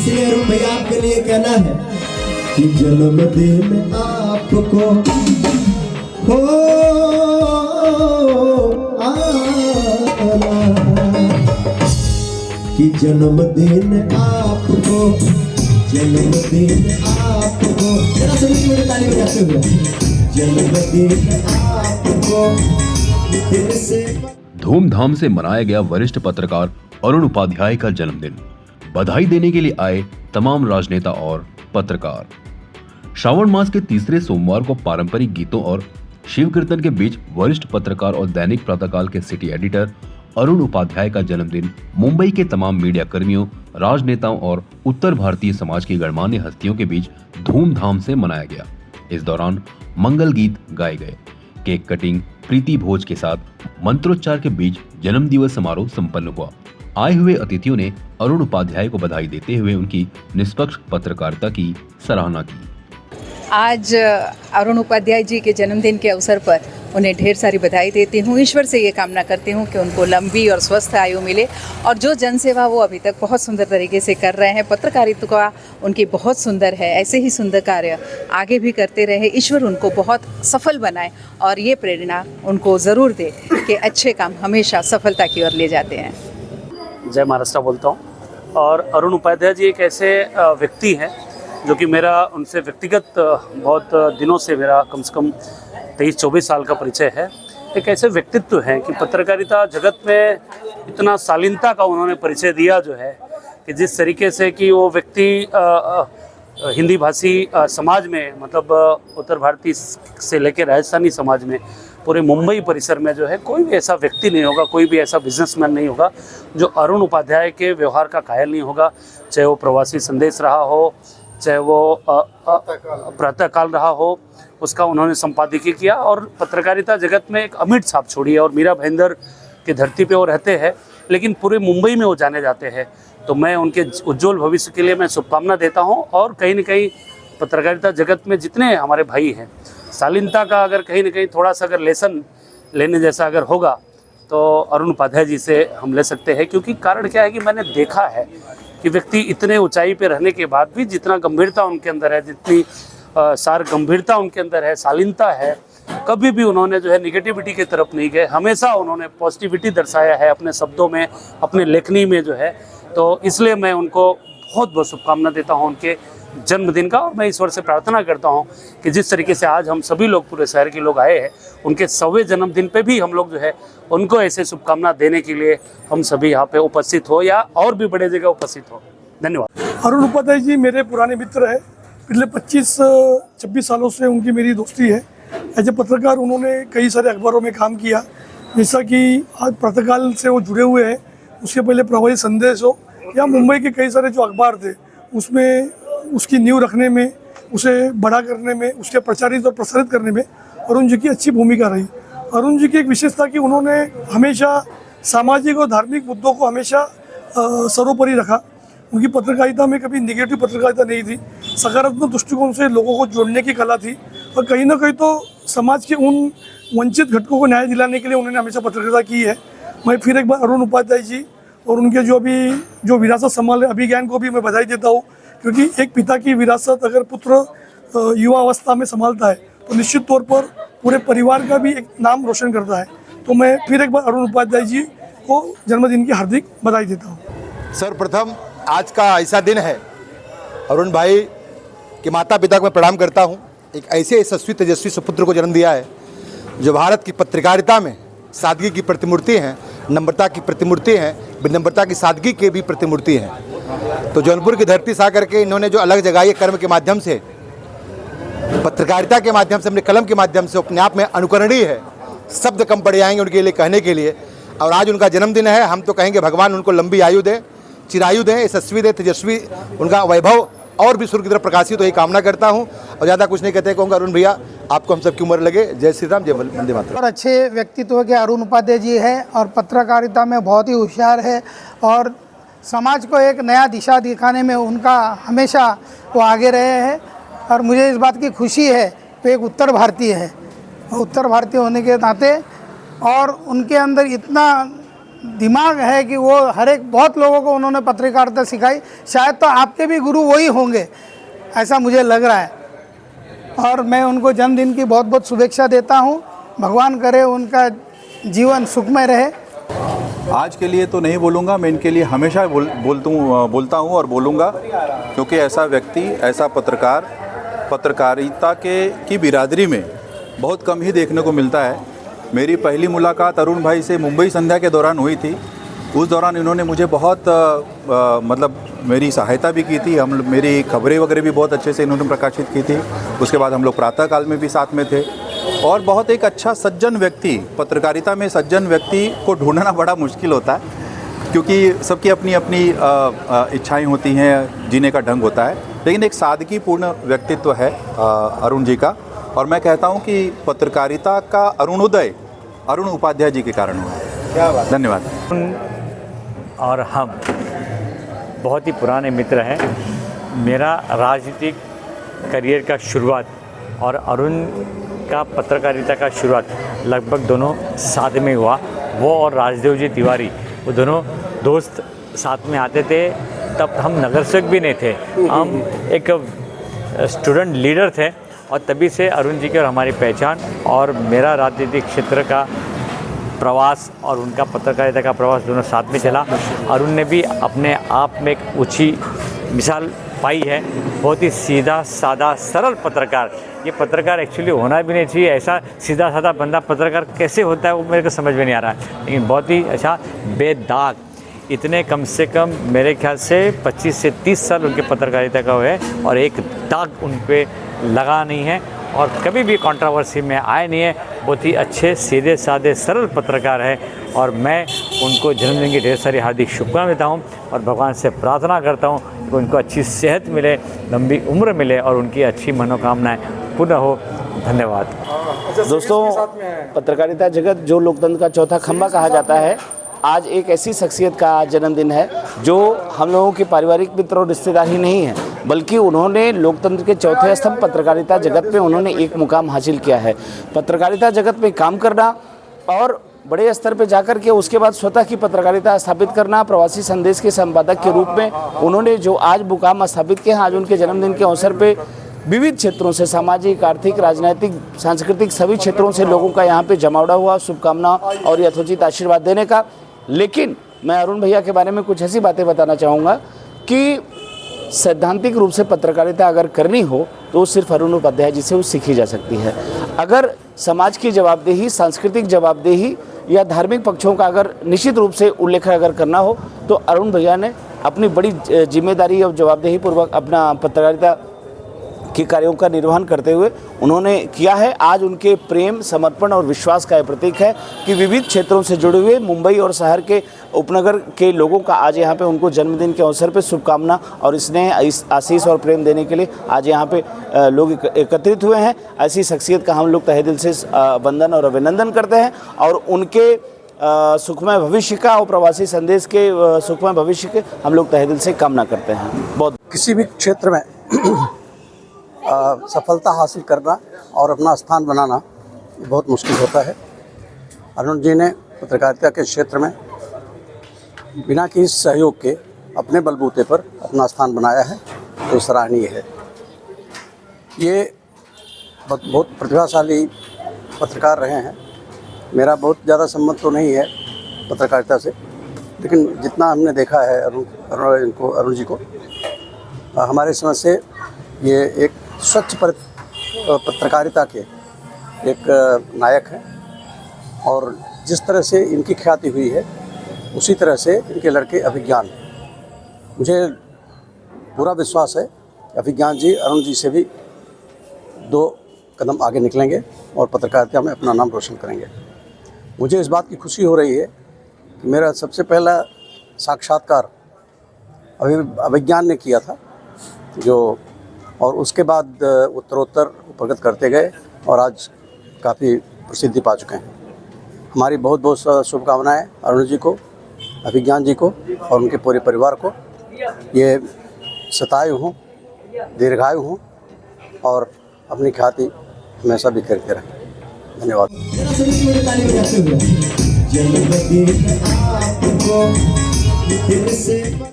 इसलिए अरुण भैया आपके लिए कहना है कि जन्मदिन आपको हो आना, कि जन्मदिन आपको, जन्मदिन आपको, जरा सभी मेरे ताली बजाते हुए, जन्मदिन आपको दिल से। धूमधाम से मनाया गया वरिष्ठ पत्रकार अरुण उपाध्याय का जन्मदिन। बधाई देने के लिए आए तमाम राजनेता और पत्रकार। श्रावण मास के तीसरे सोमवार को पारंपरिक गीतों और शिव कीर्तन के बीच वरिष्ठ पत्रकार और दैनिक प्रातःकाल के सिटी एडिटर अरुण उपाध्याय का जन्मदिन मुंबई के तमाम मीडिया कर्मियों, राजनेताओं और उत्तर भारतीय समाज की गणमान्य हस्तियों के बीच धूमधाम से मनाया गया। इस दौरान मंगल गीत गाए गए, केक कटिंग, प्रीति भोज के साथ मंत्रोच्चार के बीच जन्मदिवस समारोह संपन्न हुआ। आए हुए अतिथियों ने अरुण उपाध्याय को बधाई देते हुए उनकी निष्पक्ष पत्रकारिता की सराहना की। आज अरुण उपाध्याय जी के जन्मदिन के अवसर पर उन्हें ढेर सारी बधाई देती हूँ। ईश्वर से ये कामना करती हूँ कि उनको लंबी और स्वस्थ आयु मिले और जो जनसेवा वो अभी तक बहुत सुंदर तरीके से कर रहे हैं, पत्रकारिता का उनकी बहुत सुंदर है, ऐसे ही सुंदर कार्य आगे भी करते रहे। ईश्वर उनको बहुत सफल बनाए और ये प्रेरणा उनको ज़रूर दे कि अच्छे काम हमेशा सफलता की ओर ले जाते हैं। जय महाराष्ट्र बोलता हूँ। और अरुण उपाध्याय जी एक ऐसे व्यक्ति हैं जो कि मेरा उनसे व्यक्तिगत बहुत दिनों से मेरा कम से कम 23-24 साल का परिचय है। एक ऐसे व्यक्तित्व हैं कि पत्रकारिता जगत में इतना शालीनता का उन्होंने परिचय दिया जो है कि जिस तरीके से कि वो व्यक्ति हिंदी भाषी समाज में, मतलब उत्तर भारतीय से लेकर राजस्थानी समाज में, पूरे मुंबई परिसर में जो है कोई भी ऐसा व्यक्ति नहीं होगा, कोई भी ऐसा बिजनेसमैन नहीं होगा जो अरुण उपाध्याय के व्यवहार का कायल नहीं होगा। चाहे वो प्रवासी संदेश रहा हो, चाहे वो प्रातःकाल रहा हो, उसका उन्होंने संपादकीय किया और पत्रकारिता जगत में एक अमिट छाप छोड़ी है। और मीरा भाईंदर की धरती पे वो रहते हैं, लेकिन पूरे मुंबई में वो जाने जाते हैं। तो मैं उनके उज्जवल भविष्य के लिए मैं शुभकामना देता हूं। और कहीं न कहीं पत्रकारिता जगत में जितने हमारे भाई हैं, शालीनता का अगर कहीं न कहीं थोड़ा सा अगर लेसन लेने जैसा अगर होगा तो अरुण उपाध्याय जी से हम ले सकते हैं। क्योंकि कारण क्या है कि मैंने देखा है कि व्यक्ति इतने ऊंचाई पे रहने के बाद भी जितना गंभीरता उनके अंदर है, जितनी सार गंभीरता उनके अंदर है, शालीनता है, कभी भी उन्होंने जो है निगेटिविटी की तरफ नहीं गए। हमेशा उन्होंने पॉजिटिविटी दर्शाया है अपने शब्दों में, अपने लेखनी में जो है। तो इसलिए मैं उनको बहुत बहुत शुभकामना देता हूं उनके जन्मदिन का। और मैं ईश्वर से प्रार्थना करता हूं कि जिस तरीके से आज हम सभी लोग, पूरे शहर के लोग आए हैं, उनके 100वें जन्मदिन पे भी हम लोग जो है उनको ऐसे शुभकामना देने के लिए हम सभी यहाँ पे उपस्थित हो या और भी बड़े जगह उपस्थित हो। धन्यवाद। अरुण उपाध्याय जी मेरे पुराने मित्र हैं। पिछले 25-26 सालों से उनकी मेरी दोस्ती है। एज ए पत्रकार उन्होंने कई सारे अखबारों में काम किया, जैसा कि आज प्रातःकाल से वो जुड़े हुए हैं। उसके पहले प्रवासी संदेश हो या मुंबई के कई सारे जो अखबार थे, उसमें उसकी नींव रखने में, उसे बड़ा करने में, उसके प्रचारित और प्रसारित करने में अरुण जी की अच्छी भूमिका रही। अरुण जी की एक विशेषता कि उन्होंने हमेशा सामाजिक और धार्मिक मुद्दों को हमेशा सर्वोपरि रखा। उनकी पत्रकारिता में कभी नेगेटिव पत्रकारिता नहीं थी, सकारात्मक दृष्टिकोण से लोगों को जोड़ने की कला थी। और कहीं ना कहीं तो समाज के उन वंचित घटकों को न्याय दिलाने के लिए उन्होंने हमेशा पत्रकारिता की है। मैं फिर एक बार अरुण उपाध्याय जी और उनके जो विरासत संभाल अभिज्ञान को भी मैं बधाई देता हूँ। क्योंकि एक पिता की विरासत अगर पुत्र युवा अवस्था में संभालता है तो निश्चित तौर पर पूरे परिवार का भी एक नाम रोशन करता है। तो मैं फिर एक बार अरुण उपाध्याय जी को जन्मदिन की हार्दिक बधाई देता हूँ। सर्वप्रथम आज का ऐसा दिन है, अरुण भाई के माता पिता को मैं प्रणाम करता हूँ। एक ऐसे यशस्वी तेजस्वी सुपुत्र को जन्म दिया है जो भारत की पत्रकारिता में सादगी की प्रतिमूर्ति हैं, नम्रता की प्रतिमूर्ति हैं, विनम्रता की सादगी की भी प्रतिमूर्ति हैं। तो जौनपुर की धरती से आकर के इन्होंने जो अलग जगाई कर्म के माध्यम से, पत्रकारिता के माध्यम से, अपने कलम के माध्यम से, अपने आप में अनुकरणीय है। शब्द कम पड़ जाएंगे उनके लिए कहने के लिए। और आज उनका जन्मदिन है। हम तो कहेंगे भगवान उनको लंबी आयु दे, चिरायु दे, यशस्वी दे, तेजस्वी, उनका वैभव और भी सूर्य की तरफ प्रकाशित तो यही कामना करता हूँ। और ज़्यादा कुछ नहीं कहते, कहूँगा अरुण भैया आपको हम सब की उम्र लगे। जय श्री राम, जय वंदे मातरम। और अच्छे व्यक्तित्व के अरुण उपाध्याय जी हैं और पत्रकारिता में बहुत ही होशियार है और समाज को एक नया दिशा दिखाने में उनका हमेशा वो आगे रहे हैं। और मुझे इस बात की खुशी है कि एक उत्तर भारतीय है, उत्तर भारतीय होने के नाते और उनके अंदर इतना दिमाग है कि वो हर एक बहुत लोगों को उन्होंने पत्रकारिता सिखाई। शायद तो आपके भी गुरु वही होंगे, ऐसा मुझे लग रहा है। और मैं उनको जन्मदिन की बहुत बहुत शुभेच्छा देता हूँ। भगवान करे उनका जीवन सुखमय रहे। आज के लिए तो नहीं बोलूँगा, मैं इनके लिए हमेशा बोलता हूँ और बोलूँगा, क्योंकि ऐसा व्यक्ति, ऐसा पत्रकार पत्रकारिता की बिरादरी में बहुत कम ही देखने को मिलता है। मेरी पहली मुलाकात अरुण भाई से मुंबई संध्या के दौरान हुई थी। उस दौरान इन्होंने मुझे बहुत मतलब मेरी सहायता भी की थी। मेरी खबरें वगैरह भी बहुत अच्छे से इन्होंने प्रकाशित की थी। उसके बाद हम लोग प्रातःकाल में भी साथ में थे। और बहुत एक अच्छा सज्जन व्यक्ति, पत्रकारिता में सज्जन व्यक्ति को ढूंढना बड़ा मुश्किल होता है, क्योंकि सबकी अपनी अपनी इच्छाएं होती हैं, जीने का ढंग होता है। लेकिन एक सादगीपूर्ण व्यक्तित्व है अरुण जी का। और मैं कहता हूं कि पत्रकारिता का अरुणोदय अरुण उपाध्याय जी के कारण हुआ है। क्या बात, धन्यवाद। और हम बहुत ही पुराने मित्र हैं। मेरा राजनीतिक करियर का शुरुआत और अरुण का पत्रकारिता का शुरुआत लगभग दोनों साथ में हुआ। वो और राजदेव जी तिवारी, वो दोनों दोस्त साथ में आते थे। तब हम नगर सेवक भी नहीं थे, हम एक स्टूडेंट लीडर थे। और तभी से अरुण जी की और हमारी पहचान और मेरा राजनीतिक क्षेत्र का प्रवास और उनका पत्रकारिता का प्रवास दोनों साथ में चला। अरुण ने भी अपने आप में एक ऊंची मिसाल पाई है। बहुत ही सीधा साधा सरल पत्रकार। ये पत्रकार एक्चुअली होना भी नहीं चाहिए। ऐसा सीधा साधा बंदा पत्रकार कैसे होता है वो मेरे को समझ में नहीं आ रहा है। लेकिन बहुत ही अच्छा बेदाग, इतने कम से कम मेरे ख्याल से 25 से 30 साल उनके पत्रकारिता का हुए और एक दाग उन पे लगा नहीं है और कभी भी कंट्रोवर्सी में आए नहीं है। बहुत ही अच्छे सीधे साधे सरल पत्रकार है और मैं उनको जन्मदिन की ढेर सारी हार्दिक शुभकामनाएं देता हूँ और भगवान से प्रार्थना करता हूँ कि उनको अच्छी सेहत मिले, लंबी उम्र मिले और उनकी अच्छी मनोकामनाएं पूर्ण हो। धन्यवाद। दोस्तों, पत्रकारिता जगत जो लोकतंत्र का चौथा खंभा कहा जाता है, आज एक ऐसी शख्सियत का आज जन्मदिन है जो हम लोगों के पारिवारिक मित्र और रिश्तेदार ही नहीं है, बल्कि उन्होंने लोकतंत्र के चौथे स्तंभ पत्रकारिता जगत में उन्होंने एक मुकाम हासिल किया है। पत्रकारिता जगत में काम करना और बड़े स्तर पर जाकर के उसके बाद स्वतः की पत्रकारिता स्थापित करना, प्रवासी संदेश के संपादक के रूप में उन्होंने जो आज मुकाम स्थापित किया, आज उनके जन्मदिन के अवसर पर विविध क्षेत्रों से, सामाजिक, आर्थिक, राजनीतिक, सांस्कृतिक सभी क्षेत्रों से लोगों का यहाँ पे जमावड़ा हुआ शुभकामना और यथोचित आशीर्वाद देने का। लेकिन मैं अरुण भैया के बारे में कुछ ऐसी बातें बताना चाहूँगा कि सैद्धांतिक रूप से पत्रकारिता अगर करनी हो तो सिर्फ अरुण उपाध्याय जी से वो सीखी जा सकती है। अगर समाज की जवाबदेही, सांस्कृतिक जवाबदेही या धार्मिक पक्षों का अगर निश्चित रूप से उल्लेख अगर करना हो तो अरुण भैया ने अपनी बड़ी जिम्मेदारी और जवाबदेही पूर्वक अपना पत्रकारिता के कार्यों का निर्वहन करते हुए उन्होंने किया है। आज उनके प्रेम, समर्पण और विश्वास का यह प्रतीक है कि विविध क्षेत्रों से जुड़े हुए मुंबई और शहर के उपनगर के लोगों का आज यहाँ पे उनको जन्मदिन के अवसर पे शुभकामना और स्नेह, आशीष और प्रेम देने के लिए आज यहाँ पे लोग एकत्रित हुए हैं। ऐसी शख्सियत का हम लोग तहे दिल से वंदन और अभिनंदन करते हैं और उनके सुखमय भविष्य का और प्रवासी संदेश के सुखमय भविष्य के हम लोग तहे दिल से कामना करते हैं। बहुत किसी भी क्षेत्र में सफलता हासिल करना और अपना स्थान बनाना बहुत मुश्किल होता है। अरुण जी ने पत्रकारिता के क्षेत्र में बिना किसी सहयोग के अपने बलबूते पर अपना स्थान बनाया है, तो सराहनीय है। ये बहुत प्रतिभाशाली पत्रकार रहे हैं। मेरा बहुत ज़्यादा संबंध तो नहीं है पत्रकारिता से, लेकिन जितना हमने देखा है अरुण जी को, हमारे समझ से ये एक स्वच्छ पत्रकारिता के एक नायक हैं और जिस तरह से इनकी ख्याति हुई है उसी तरह से इनके लड़के अभिज्ञान, मुझे पूरा विश्वास है अभिज्ञान जी अरुण जी से भी 2 कदम आगे निकलेंगे और पत्रकारिता में अपना नाम रोशन करेंगे। मुझे इस बात की खुशी हो रही है कि मेरा सबसे पहला साक्षात्कार अभिज्ञान ने किया था, जो और उसके बाद उत्तरोत्तर प्रगति करते गए और आज काफ़ी प्रसिद्धि पा चुके हैं। हमारी बहुत बहुत शुभकामनाएं अरुण जी को, अभिज्ञान जी को और उनके पूरे परिवार को। ये शतायु हों, दीर्घायु हों और अपनी ख्याति हमेशा भी करते रहें। धन्यवाद। आपको दिल से